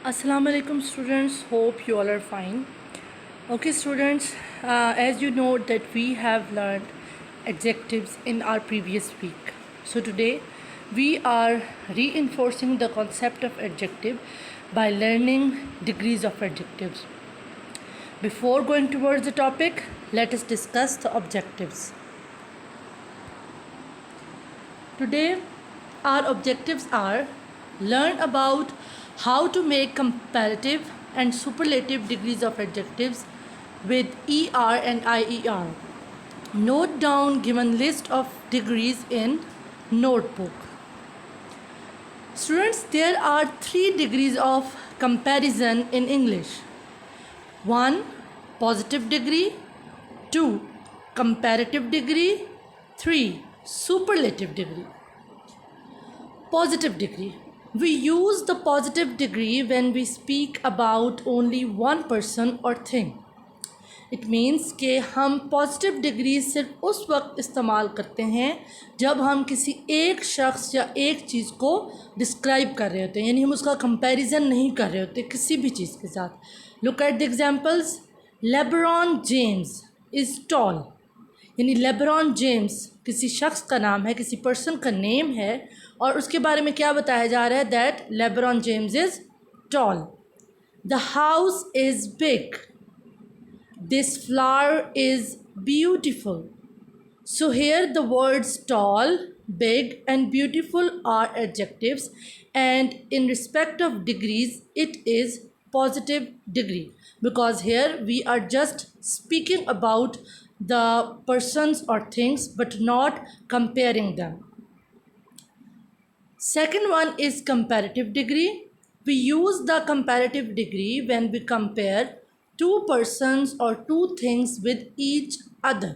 Assalamu alaikum students, hope you all are fine. Okay students, as you know that we have learned adjectives in our previous week. So today we are reinforcing the concept of adjective by learning degrees of adjectives. Before going towards the topic, let us discuss the objectives. Today our objectives are: learn about how to make comparative and superlative degrees of adjectives with ER and IER. Note down given list of degrees in notebook. Students, there are 3 degrees of comparison in English. 1. Positive degree. 2. Comparative degree. 3. Superlative degree. Positive degree. We use the positive degree when we speak about only one person or thing. It means कि हम positive degree सिर्फ उस वक्त इस्तेमाल करते हैं जब हम किसी एक शख्स या एक चीज़ को डिस्क्राइब कर रहे होते हैं, यानी हम उसका कंपैरिजन नहीं कर रहे होते किसी भी चीज़ के साथ. Look at the examples. LeBron James is tall, यानी लेब्रॉन जेम्स किसी शख्स का नाम है, किसी पर्सन का नेम है और उसके बारे में क्या बताया जा रहा है? That LeBron James is tall. The house is big. This flower is beautiful. So here the words tall, big and beautiful are adjectives, and in respect of degrees it is positive degree, because here we are just speaking about the persons or things but not comparing them. Second one is comparative degree. We use the comparative degree when we compare two persons or two things with each other.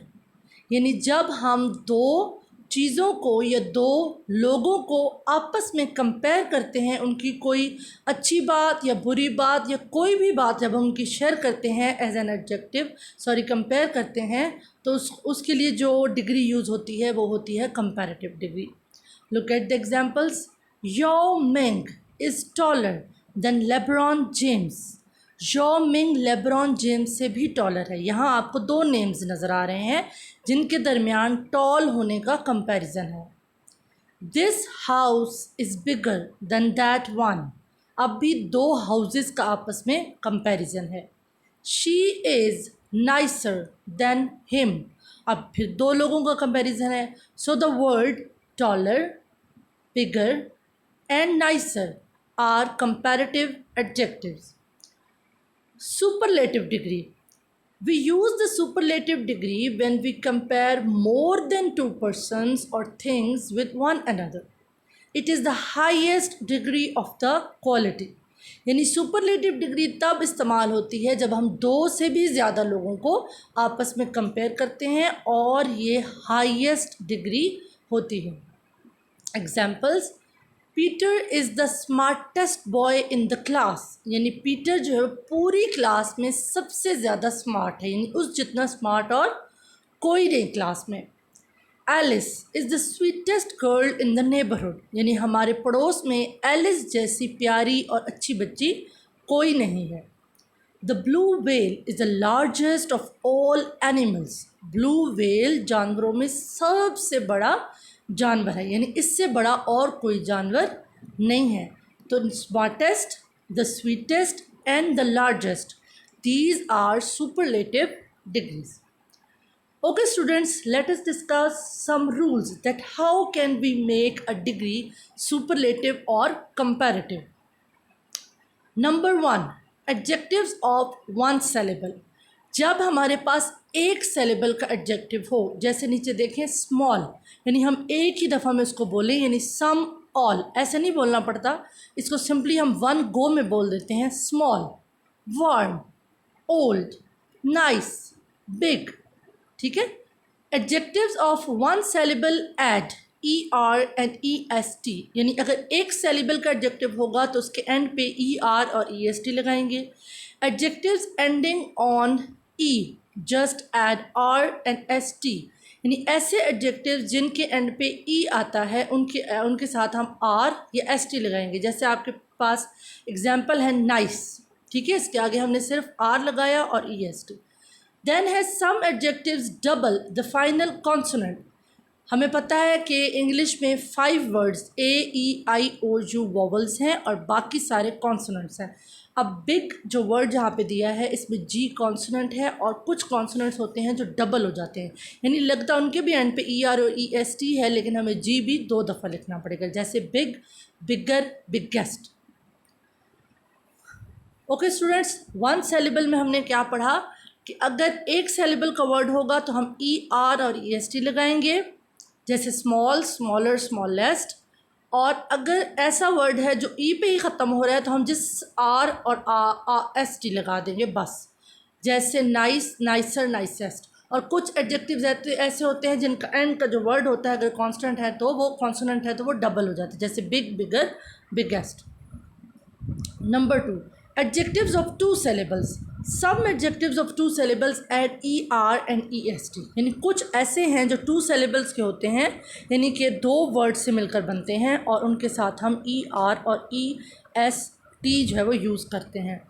यानी जब हम दो चीज़ों को या दो लोगों को आपस में कंपेयर करते हैं, उनकी कोई अच्छी बात या बुरी बात या कोई भी बात जब हम उनकी शेयर करते हैं एज एन एडजेक्टिव कंपेयर करते हैं, तो उसके लिए जो डिग्री यूज़ होती है वो होती है comparative degree. Look at the examples. Yo Ming is taller than LeBron James. Yo Ming LeBron James से भी टॉलर है. यहाँ आपको 2 नेम्स नज़र आ रहे हैं जिनके दरमियान टॉल होने का कंपैरिजन है. This house is bigger than that one. अब भी 2 हाउसेस का आपस में कंपैरिजन है. She is nicer than him. अब फिर 2 लोगों का कंपैरिजन है. So the word taller, bigger and nicer are comparative adjectives. Superlative degree. We use the superlative degree when we compare more than 2 persons or things with one another. It is the highest degree of the quality. यानी superlative degree तब इस्तेमाल होती है जब हम 2 से भी ज़्यादा लोगों को आपस में कंपेयर करते हैं और ये हाईएस्ट डिग्री होती है. Examples. Peter is the smartest boy in the class. यानी पीटर जो है पूरी क्लास में सबसे ज़्यादा स्मार्ट है, यानी उस जितना स्मार्ट और कोई नहीं क्लास में. Alice is the sweetest girl in the neighbourhood. यानी हमारे पड़ोस में एलिस जैसी प्यारी और अच्छी बच्ची कोई नहीं है. The blue whale is the largest of all animals. Blue whale जानवरों में सबसे बड़ा जानवर है, यानी इससे बड़ा और कोई जानवर नहीं है. तो smartest, the sweetest and the largest, these are superlative degrees. Okay students, let us discuss some rules that how can we make a degree superlative or comparative. Number 1, adjectives of one syllable. जब हमारे पास एक saleable का adjective हो, जैसे नीचे देखें small, यानी हम एक ही दफ़ा में उसको बोलें, यानी सम ऑल, ऐसे नहीं बोलना पड़ता. इसको सिंपली हम वन गो में बोल देते हैं. Small, warm, old, nice, big. ठीक है. Adjectives of one saleable add ER and EST, यानी अगर एक सेलेबल का एडजेक्टिव होगा तो उसके एंड पे ER और EST लगाएंगे. Adjectives ending on E, just add R and ST. यानी ऐसे एडजेक्टिव्स जिनके एंड पे ई आता है उनके साथ हम आर या एस टी लगाएंगे। जैसे आपके पास एग्जाम्पल है नाइस, ठीक है, इसके आगे हमने सिर्फ आर लगाया और ई एस टी। देन है some adjectives double the final consonant. हमें पता है कि इंग्लिश में 5 वर्ड्स AEIOU वॉवल्स हैं और बाकी सारे कॉन्सोनेंट्स हैं। अब बिग जो वर्ड जहाँ पे दिया है इसमें जी कॉन्सोनेंट है और कुछ कॉन्सोनेंट्स होते हैं जो डबल हो जाते हैं, यानी लगता उनके भी एंड पे ER और EST है लेकिन हमें जी भी 2 दफ़ा लिखना पड़ेगा। जैसे बिग, बिगर, बिगेस्ट। ओके स्टूडेंट्स, 1 सिलेबल में हमने क्या पढ़ा कि अगर एक सिलेबल का वर्ड होगा तो हम ER और EST लगाएंगे, जैसे स्मॉल, स्मॉलर, स्मॉलेस्ट। और अगर ऐसा वर्ड है जो ई पे ही ख़त्म हो रहा है तो हम जिस आर और एस टी लगा देंगे बस, जैसे नाइस, नाइसर, नाइसेस्ट। और कुछ एडजेक्टिव्स ऐसे होते हैं जिनका एंड का जो वर्ड होता है अगर कॉन्स्टेंट है तो वो कॉन्सोनेंट है तो वो डबल हो जाते हैं, जैसे big, bigger, biggest. Number 2, adjectives of 2 syllables. Some adjectives of 2 syllables add ER and EST. यानी कुछ ऐसे हैं जो 2 syllables के होते हैं, यानी कि 2 वर्ड से मिलकर बनते हैं और उनके साथ हम ER और EST जो है वो यूज़ करते हैं।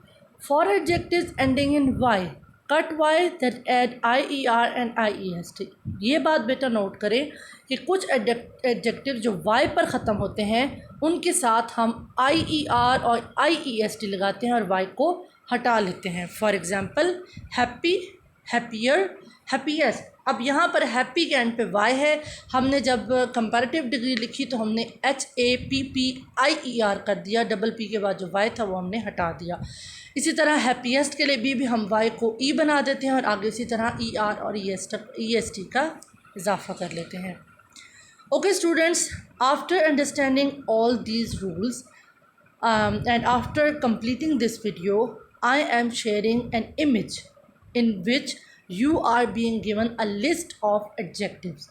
For adjectives ending in Y, cut Y that add IER and IEST। ये बात बेटा नोट करें कि कुछ एडजेक्टिव जो वाई पर ख़त्म होते हैं उनके साथ हम IER और IEST लगाते हैं और वाई को हटा लेते हैं। For example happy, happier, happiest. अब यहाँ पर हैप्पी के एंड पे वाई है, हमने जब कंपैरेटिव डिग्री लिखी तो हमने HAPPIER कर दिया, डबल पी के बाद जो वाई था वो हमने हटा दिया। इसी तरह हैप्पीएस्ट के लिए भी हम वाई को ई बना देते हैं और आगे इसी तरह ER और EST का इजाफा कर लेते हैं। Okay students, after understanding all these rules and after completing this video, I am sharing an image in which you are being given a list of adjectives.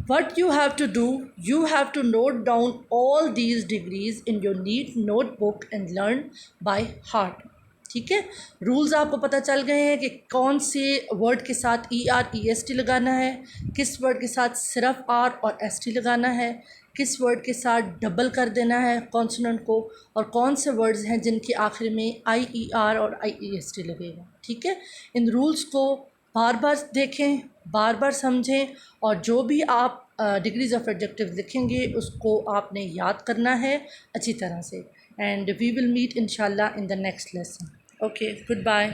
What you have to do, you have to note down all these degrees in your neat notebook and learn by heart. ठीक है, rules आपको पता चल गए हैं कि कौन से वर्ड के साथ ER EST लगाना है, किस वर्ड के साथ सिर्फ R और ST लगाना है, किस वर्ड के साथ डबल कर देना है कॉन्सोनेंट को, और कौन से वर्ड्स हैं जिनके आखिर में IER और IEST लगेगा। ठीक है, इन रूल्स को बार बार देखें, बार बार समझें और जो भी आप डिग्रीज ऑफ एडजेक्टिव लिखेंगे उसको आपने याद करना है अच्छी तरह से। एंड वी विल मीट इंशाल्लाह in the next lesson. Okay, good bye.